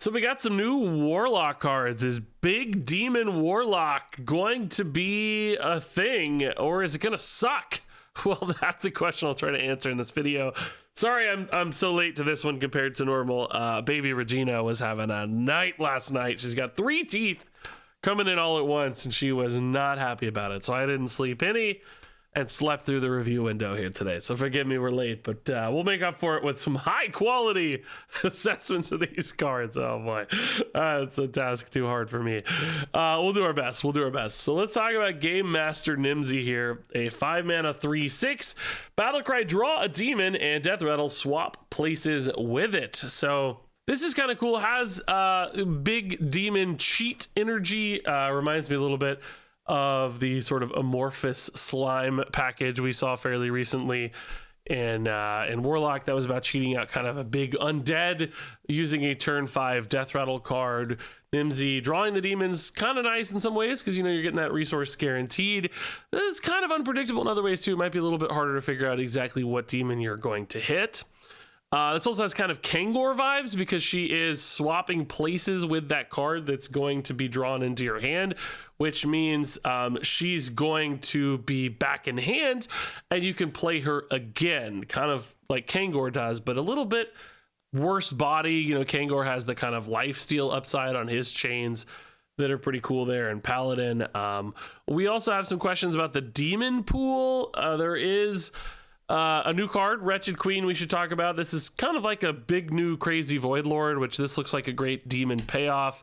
So we got some new Warlock cards. Is Big Demon Warlock going to be a thing, or is it going to suck? Well, that's a question I'll try to answer in this video. Sorry, I'm so late to this one compared to normal. Baby Regina was having a night last night. She's got 3 teeth coming in all at once, and she was not happy about it. So I didn't sleep any and slept through the review window here today. So forgive me, we're late, but we'll make up for it with some high quality assessments of these cards. Oh boy, it's a task too hard for me. We'll do our best. We'll do our best. So let's talk about Game Master Nimsy here. A 5-mana 3/6 Battlecry, draw a demon, and Death Rattle, swap places with it. So this is kind of cool. Has big demon cheat energy. Reminds me a little bit of the sort of amorphous slime package we saw fairly recently in Warlock. That was about cheating out kind of a big undead using a turn 5 Death Rattle card. Nimsy drawing the demons, kind of nice in some ways because you know you're getting that resource guaranteed. It's kind of unpredictable in other ways too. It might be a little bit harder to figure out exactly what demon you're going to hit. This also has kind of Kangor vibes because she is swapping places with that card that's going to be drawn into your hand, which means she's going to be back in hand and you can play her again, kind of like Kangor does, but a little bit worse body. You know, Kangor has the kind of lifesteal upside on his chains that are pretty cool there, and Paladin. We also have some questions about the demon pool. There is a new card, Wretched Queen, we should talk about. This is kind of like a big new crazy Void Lord, which this looks like a great demon payoff.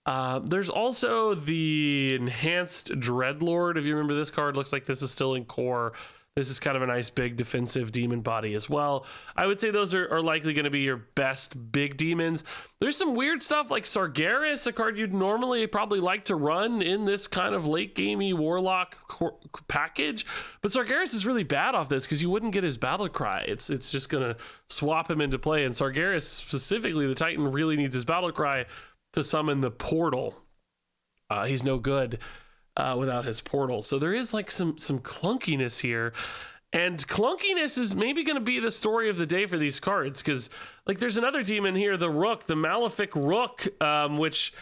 There's also the enhanced Dreadlord. If you remember this card, looks like this is still in core. This is kind of a nice big defensive demon body as well. I would say those are likely going to be your best big demons. There's some weird stuff like Sargeras, a card you'd normally probably like to run in this kind of late gamey Warlock package. But Sargeras is really bad off this because you wouldn't get his battle cry. It's just going to swap him into play. And Sargeras, specifically, the Titan really needs his battle cry to summon the portal. He's no good without his portal. So there is like some clunkiness here, and clunkiness is maybe going to be the story of the day for these cards, because like there's another demon here, the Rook, the Malefic Rook, which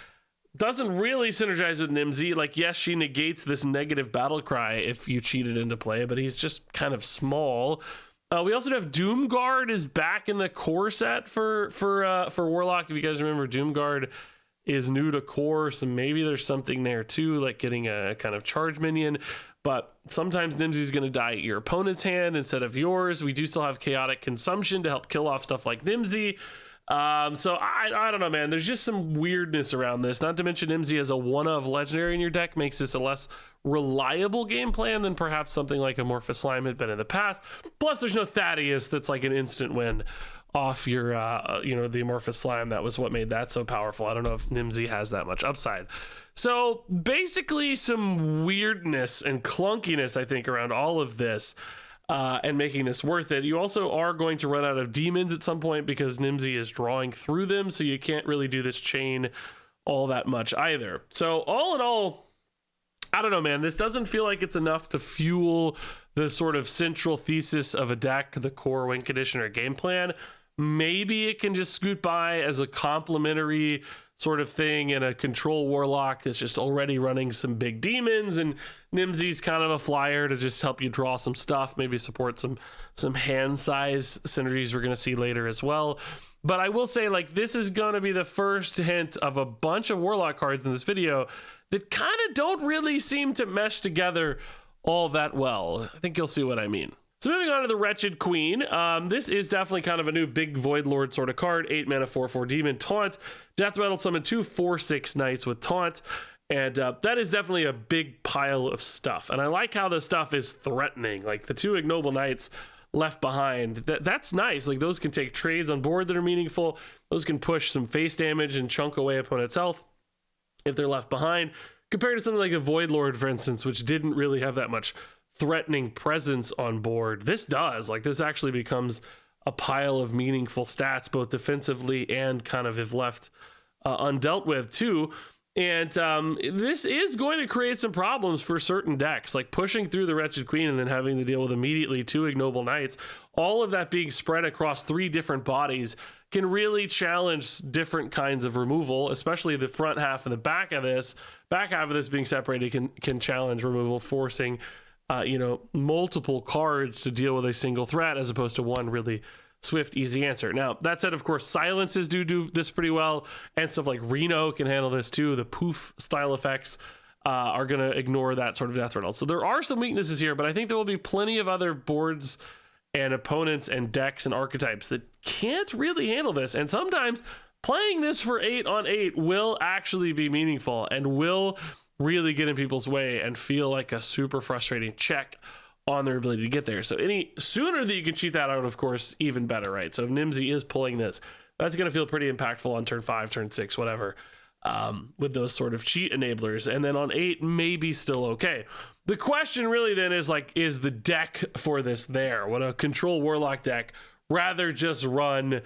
doesn't really synergize with Nimsy. Like, yes, she negates this negative battle cry if you cheat it into play, but he's just kind of small. We also have Doomguard is back in the core set for Warlock. If you guys remember, Doomguard is new to core, so maybe there's something there too, like getting a kind of charge minion. But sometimes Nimsy's going to die at your opponent's hand instead of yours. We do still have Chaotic Consumption to help kill off stuff like Nimsy. So I don't know, man. There's just some weirdness around this. Not to mention Nimsy as a one-of legendary in your deck makes this a less reliable game plan than perhaps something like Amorphous Slime had been in the past. Plus, there's no Thaddeus that's like an instant win off your, the Amorphous Slime. That was what made that so powerful. I don't know if Nimsy has that much upside. So basically some weirdness and clunkiness, I think, around all of this. And making this worth it. You also are going to run out of demons at some point because Nimsy is drawing through them, so you can't really do this chain all that much either. So all in all, I don't know, man. This doesn't feel like it's enough to fuel the sort of central thesis of a deck, the core win conditioner game plan. Maybe it can just scoot by as a complementary sort of thing in a control Warlock that's just already running some big demons, and Nimsy's kind of a flyer to just help you draw some stuff, maybe support some hand size synergies we're going to see later as well. But I will say, like, this is going to be the first hint of a bunch of Warlock cards in this video that kind of don't really seem to mesh together all that well. I think you'll see what I mean. So moving on to the Wretched Queen, this is definitely kind of a new big Void Lord sort of card. 8 mana, 4/4 demon, taunt. Death Rattle, summon 2 4/6 knights with taunt. And that is definitely a big pile of stuff. And I like how the stuff is threatening. Like the 2 ignoble knights left behind, that's nice. Like those can take trades on board that are meaningful. Those can push some face damage and chunk away opponent's health if they're left behind. Compared to something like a Void Lord, for instance, which didn't really have that much threatening presence on board. This does. Like this actually becomes a pile of meaningful stats, both defensively and kind of if left undealt with too. And this is going to create some problems for certain decks, like pushing through the Wretched Queen and then having to deal with immediately 2 Ignoble Knights. All of that being spread across 3 different bodies can really challenge different kinds of removal, especially the front half and the back of this. Back half of this being separated can challenge removal, forcing multiple cards to deal with a single threat as opposed to one really swift, easy answer. Now, that said, of course, silences do this pretty well, and stuff like Reno can handle this too. The poof style effects are going to ignore that sort of death rattle. So there are some weaknesses here, but I think there will be plenty of other boards and opponents and decks and archetypes that can't really handle this. And sometimes playing this for 8 on 8 will actually be meaningful and will really get in people's way and feel like a super frustrating check on their ability to get there. So any sooner that you can cheat that out, of course, even better, right? So if Nimsy is pulling this, that's going to feel pretty impactful on turn 5, turn 6, whatever, with those sort of cheat enablers. And then on 8, maybe still okay. The question really then is like, is the deck for this there? Would a control Warlock deck rather just run,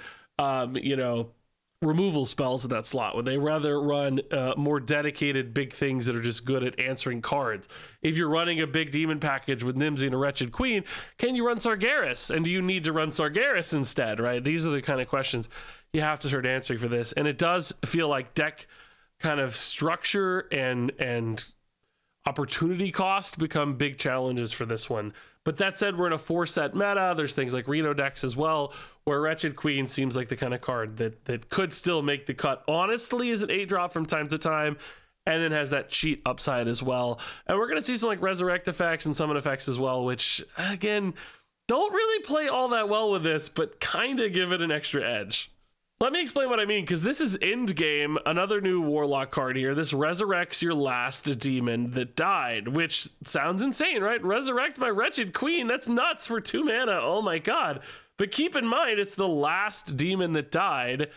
removal spells in that slot? Would they rather run more dedicated big things that are just good at answering cards? If you're running a big demon package with Nimsy and a Wretched Queen, can you run Sargeras? And do you need to run Sargeras instead, right? These are the kind of questions you have to start answering for this. And it does feel like deck kind of structure and opportunity cost become big challenges for this one. But that said, we're in a 4-set meta. There's things like Reno decks as well, where Wretched Queen seems like the kind of card that could still make the cut, honestly, as an 8-drop from time to time, and then has that cheat upside as well. And we're going to see some like Resurrect effects and Summon effects as well, which, again, don't really play all that well with this, but kind of give it an extra edge. Let me explain what I mean, because this is Endgame, another new Warlock card here. This resurrects your last demon that died, which sounds insane, right? Resurrect my Wretched Queen. That's nuts for 2 mana. Oh my god. But keep in mind, it's the last demon that died.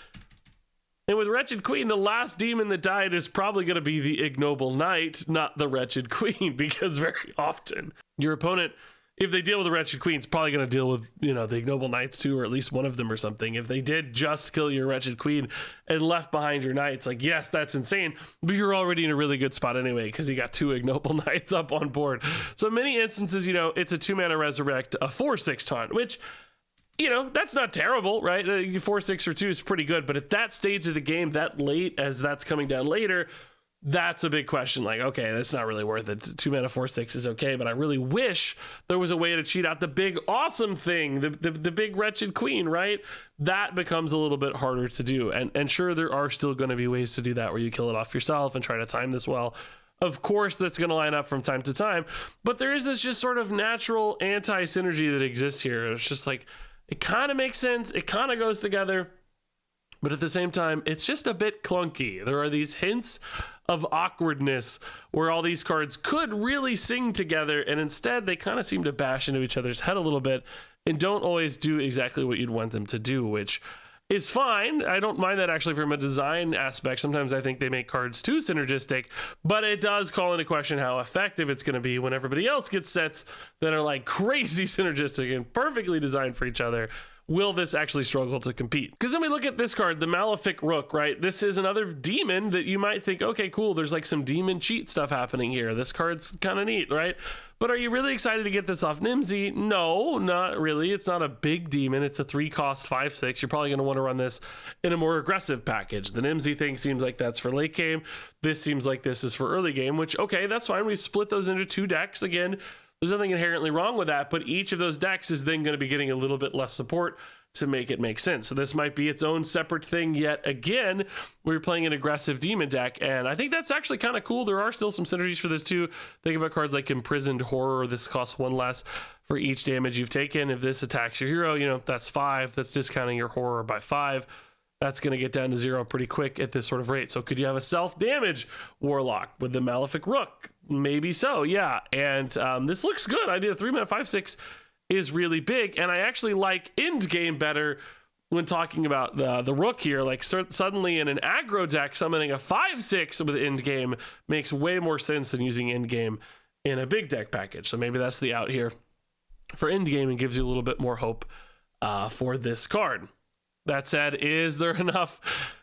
And with Wretched Queen, the last demon that died is probably going to be the Ignoble Knight, not the Wretched Queen, because very often your opponent, if they deal with the Wretched Queen, it's probably going to deal with, the Ignoble Knights too, or at least one of them or something. If they did just kill your Wretched Queen and left behind your Knights, like, yes, that's insane, but you're already in a really good spot anyway, because you got 2 Ignoble Knights up on board. So in many instances, it's a 2-mana Resurrect, a 4/6 taunt, which, that's not terrible, right? 4/6 for 2 is pretty good, but at that stage of the game, that late, as that's coming down later, that's a big question. Like, okay, that's not really worth it. 2-mana 4/6 is okay, but I really wish there was a way to cheat out the big awesome thing, the big Wretched Queen, right? That becomes a little bit harder to do. And sure, there are still going to be ways to do that where you kill it off yourself and try to time this well. Of course, that's going to line up from time to time, but there is this just sort of natural anti-synergy that exists here. It's just like, it kind of makes sense. It kind of goes together. But at the same time, it's just a bit clunky. There are these hints of awkwardness where all these cards could really sing together, and instead they kind of seem to bash into each other's head a little bit and don't always do exactly what you'd want them to do, which is fine. I don't mind that actually from a design aspect. Sometimes I think they make cards too synergistic, but it does call into question how effective it's going to be when everybody else gets sets that are like crazy synergistic and perfectly designed for each other. Will this actually struggle to compete? Because then we look at this card, the Malefic Rook, right? This is another demon that you might think, okay, cool, there's like some demon cheat stuff happening here. This card's kind of neat, right? But are you really excited to get this off Nimsy? No, not really. It's not a big demon. It's a 3-cost 5/6. You're probably going to want to run this in a more aggressive package. The Nimsy thing seems like that's for late game. This seems like this is for early game, which, okay, that's fine. We've split those into 2 decks. Again, there's nothing inherently wrong with that, but each of those decks is then going to be getting a little bit less support to make it make sense. So this might be its own separate thing yet again, where you're playing an aggressive demon deck, and I think that's actually kind of cool. There are still some synergies for this too. Think about cards like Imprisoned Horror. This costs 1 less for each damage you've taken. If this attacks your hero, that's 5. That's discounting your horror by 5. That's going to get down to 0 pretty quick at this sort of rate. So could you have a self-damage Warlock with the Malefic Rook? Maybe so, yeah. And this looks good. I mean, a 3-mana 5/6 is really big, and I actually like Endgame better when talking about the Rook here. Like, suddenly in an aggro deck, summoning a 5/6 with Endgame makes way more sense than using Endgame in a big deck package. So maybe that's the out here for Endgame and gives you a little bit more hope for this card. That said, is there enough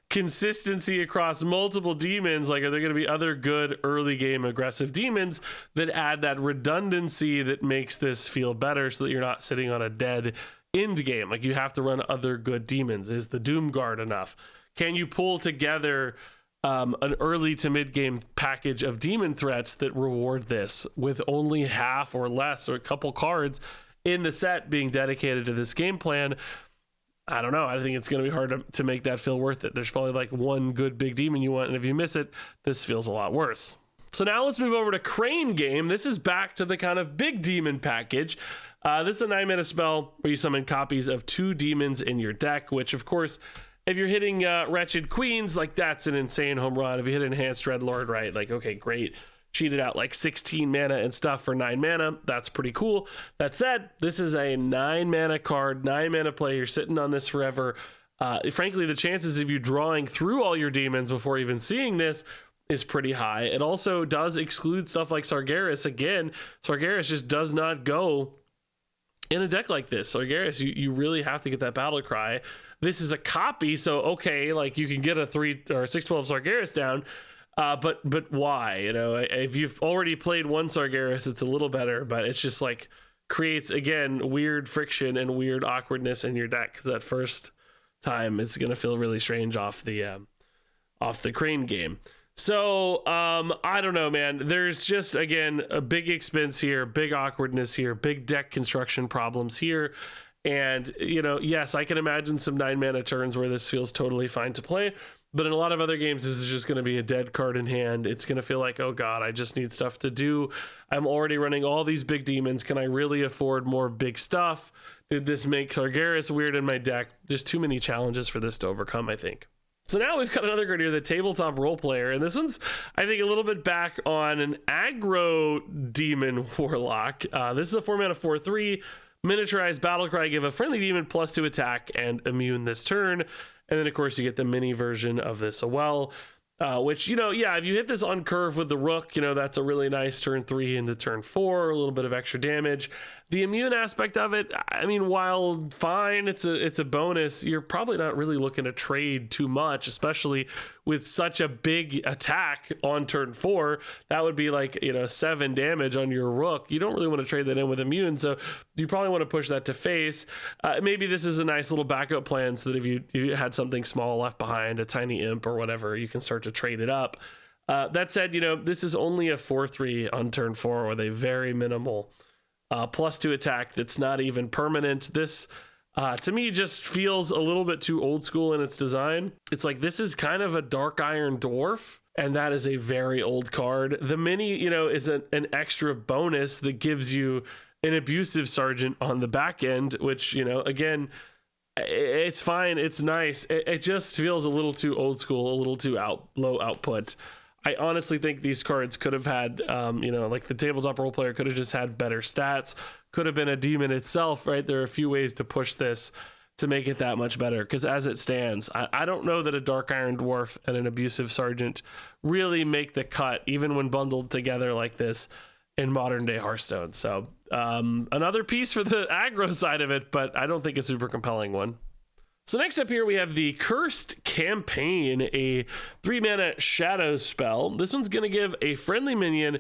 consistency across multiple demons? Like, are there going to be other good early game aggressive demons that add that redundancy that makes this feel better so that you're not sitting on a dead end game? Like, you have to run other good demons. Is the Doom Guard enough? Can you pull together an early to mid game package of demon threats that reward this with only half or less or a couple cards in the set being dedicated to this game plan? I don't know. I think it's going to be hard to make that feel worth it. There's probably like one good big demon you want, and if you miss it, this feels a lot worse. So now let's move over to Crane Game. This is back to the kind of big demon package. This is a 9-mana spell where you summon copies of 2 demons in your deck, which of course, if you're hitting Wretched Queens, like that's an insane home run. If you hit Enhanced Dreadlord, right, like, okay, great. Cheated out like 16 mana and stuff for 9 mana. That's pretty cool. That said, this is a 9 mana card, 9 mana play. You're sitting on this forever. Frankly, the chances of you drawing through all your demons before even seeing this is pretty high. It also does exclude stuff like Sargeras. Again, Sargeras just does not go in a deck like this. Sargeras, you really have to get that battle cry. This is a copy, so okay, like you can get a 3 or 6/12 Sargeras down, but why? You know, if you've already played one Sargeras, it's a little better, but it's just like creates again weird friction and weird awkwardness in your deck, because that first time it's gonna feel really strange off the Crane Game. So I don't know, man. There's just, again, a big expense here, big awkwardness here, big deck construction problems here. And, you know, yes, I can imagine some 9 mana turns where this feels totally fine to play. But in a lot of other games, this is just going to be a dead card in hand. It's going to feel like, oh God, I just need stuff to do. I'm already running all these big demons. Can I really afford more big stuff? Did this make Sargeras weird in my deck? Just too many challenges for this to overcome, I think. So now we've got another card here, the Tabletop Role Player, and this one's, I think, a little bit back on an aggro demon Warlock. This is a 4-mana 4/3 miniaturized battlecry. Give a friendly demon +2 attack and immune this turn, and then of course you get the mini version of this as well. Which, you know, yeah, if you hit this on curve with the Rook, you know, that's a really nice turn 3 into turn 4, a little bit of extra damage. The immune aspect of it, I mean, while fine, it's a bonus, you're probably not really looking to trade too much, especially with such a big attack on turn 4. That would be like, you know, 7 damage on your Rook. You don't really want to trade that in with immune, so you probably want to push that to face. Maybe this is a nice little backup plan so that if you had something small left behind, a tiny imp or whatever, you can start to trade it up. That said, you know, this is only a 4/3 on turn 4 with a very minimal +2 attack that's not even permanent. This to me just feels a little bit too old school in its design. It's like this is kind of a Dark Iron Dwarf, and that is a very old card. The mini, you know, is an extra bonus that gives you an Abusive Sergeant on the back end, which, you know, again, it's fine, it's nice. It just feels a little too old school, a little too low output. I honestly think these cards could have had, you know, like the Tabletop Role Player could have just had better stats, could have been a demon itself, right? There are a few ways to push this to make it that much better, because as it stands, I don't know that a Dark Iron Dwarf and an Abusive Sergeant really make the cut, even when bundled together like this in modern day Hearthstone. So another piece for the aggro side of it, but I don't think a super compelling one. So next up here, we have the Cursed Campaign, a 3-mana shadow spell. This one's going to give a friendly minion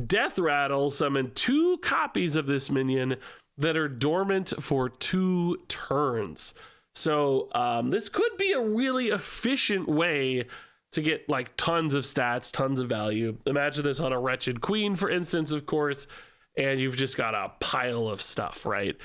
Death Rattle, summon 2 copies of this minion that are dormant for 2 turns. So this could be a really efficient way to get like tons of stats, tons of value. Imagine this on a Wretched Queen, for instance, of course, and you've just got a pile of stuff, right?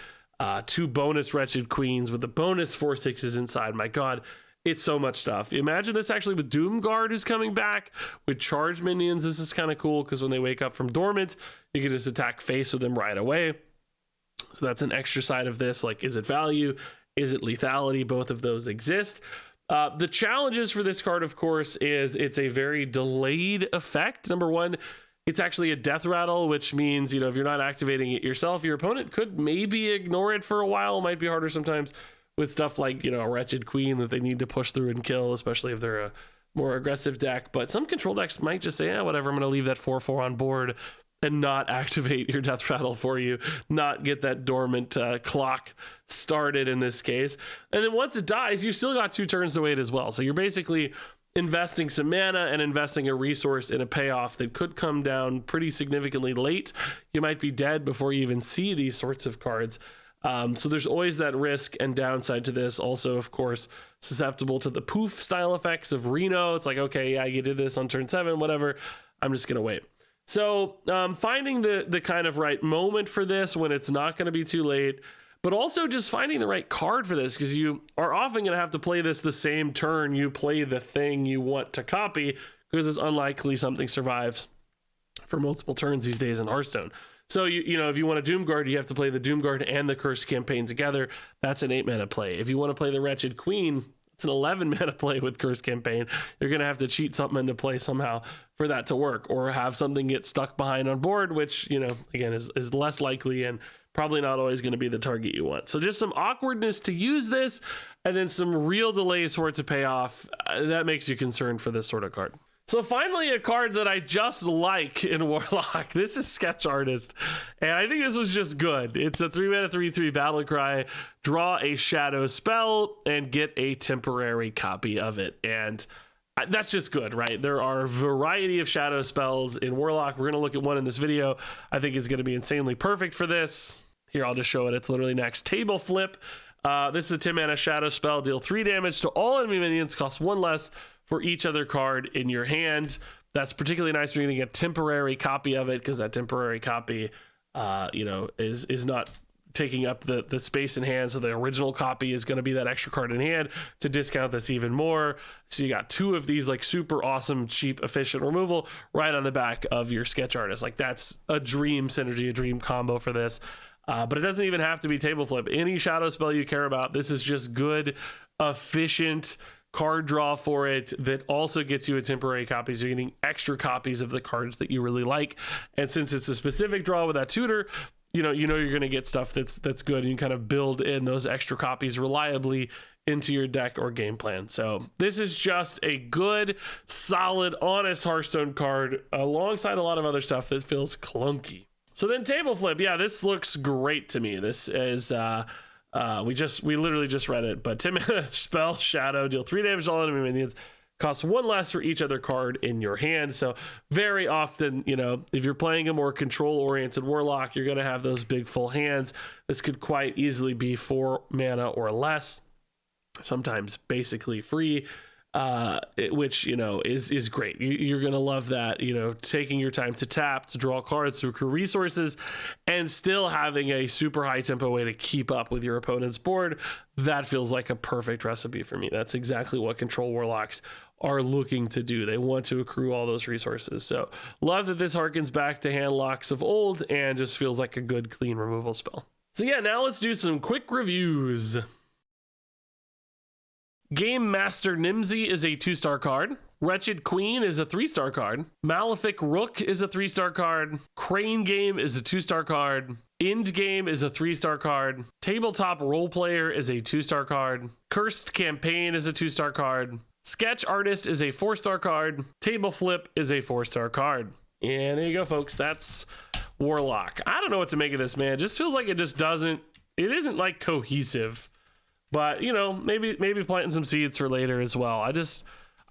2 bonus Wretched Queens with the bonus 4/6s inside. My God, it's so much stuff. Imagine this actually with Doom Guard who's coming back with charged minions. This is kind of cool because when they wake up from dormant, you can just attack face with them right away. So that's an extra side of this. Like, is it value? Is it lethality? Both of those exist. The challenges for this card, of course, is it's a very delayed effect. Number one, it's actually a death rattle, which means, you know, if you're not activating it yourself, your opponent could maybe ignore it for a while. It might be harder sometimes with stuff like, you know, a Wretched Queen that they need to push through and kill, especially if they're a more aggressive deck. But some control decks might just say, whatever, I'm going to leave that 4/4 on board and not activate your death rattle for you, not get that dormant clock started in this case. And then once it dies, you still got 2 turns to wait as well. So you're basically investing some mana and investing a resource in a payoff that could come down pretty significantly late. You might be dead before you even see these sorts of cards. So there's always that risk and downside to this. Also, of course, susceptible to the poof style effects of Reno. It's like, okay, yeah, you did this on turn 7, whatever. I'm just going to wait. So finding the kind of right moment for this when it's not going to be too late, but also just finding the right card for this, because you are often going to have to play this the same turn you play the thing you want to copy, because it's unlikely something survives for multiple turns these days in Hearthstone. So, you know, if you want a Doomguard, you have to play the Doomguard and the Cursed Campaign together. That's an 8 mana play. If you want to play the Wretched Queen, it's an 11 mana play with Cursed Campaign. You're going to have to cheat something into play somehow for that to work, or have something get stuck behind on board, which, you know, again, is less likely and probably not always going to be the target you want. So just some awkwardness to use this, and then some real delays for it to pay off. That makes you concerned for this sort of card. So finally, a card that I just like in Warlock. This is Sketch Artist, and I think this was just good. It's a 3 mana 3/3 battle cry. Draw a shadow spell and get a temporary copy of it. And that's just good, right? There are a variety of shadow spells in Warlock. We're going to look at one in this video. I think is going to be insanely perfect for this. Here, I'll just show it. It's literally next. Table Flip. This is a 10 mana shadow spell. Deal 3 damage to all enemy minions. Cost 1 less for each other card in your hand. That's particularly nice when you're getting a temporary copy of it, because that temporary copy, you know, is not taking up the space in hand. So the original copy is going to be that extra card in hand to discount this even more. So you got 2 of these like super awesome, cheap, efficient removal right on the back of your Sketch Artist. Like, that's a dream synergy, a dream combo for this. But it doesn't even have to be Table Flip. Any shadow spell you care about, this is just good, efficient card draw for it that also gets you a temporary copy. So you're getting extra copies of the cards that you really like. And since it's a specific draw with that tutor, you know you're going to get stuff that's good, and you kind of build in those extra copies reliably into your deck or game plan. So this is just a good, solid, honest Hearthstone card alongside a lot of other stuff that feels clunky. So then Table Flip, yeah, this looks great to me. This is we literally just read it, but 10 mana spell, shadow, deal 3 damage to all enemy minions, cost 1 less for each other card in your hand. So very often, you know, if you're playing a more control-oriented Warlock, you're going to have those big full hands. This could quite easily be 4 mana or less, sometimes basically free, which, you know, is great. You're going to love that, you know, taking your time to tap, to draw cards through crew resources, and still having a super high tempo way to keep up with your opponent's board. That feels like a perfect recipe for me. That's exactly what control Warlocks are looking to do. They want to accrue all those resources. So love that this harkens back to hand locks of old and just feels like a good, clean removal spell. So yeah, now let's do some quick reviews. Game Master Nimsy is a 2-star card. Wretched Queen is a 3-star card. Malefic Rook is a 3-star card. Crane Game is a 2-star card. End Game is a 3-star card. Tabletop Role Player is a 2-star card. Cursed Campaign is a 2-star card. Sketch Artist is a 4-star card. Table Flip is a 4-star card. And there you go, folks. That's Warlock. I don't know what to make of this, man. It just feels like it isn't like cohesive. But, you know, maybe planting some seeds for later as well.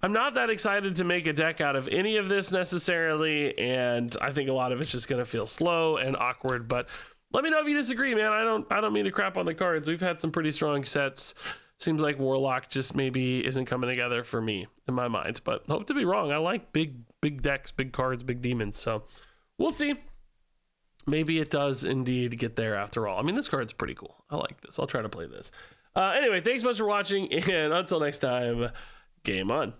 I'm not that excited to make a deck out of any of this necessarily, and I think a lot of it's just going to feel slow and awkward. But let me know if you disagree, man. I don't mean to crap on the cards. We've had some pretty strong sets. Seems like Warlock just maybe isn't coming together for me in my mind, but hope to be wrong. I like big decks, big cards, big demons, so we'll see. Maybe it does indeed get there after all. I mean, this card's pretty cool. I like this. I'll try to play this. Anyway, thanks so much for watching, and until next time, game on.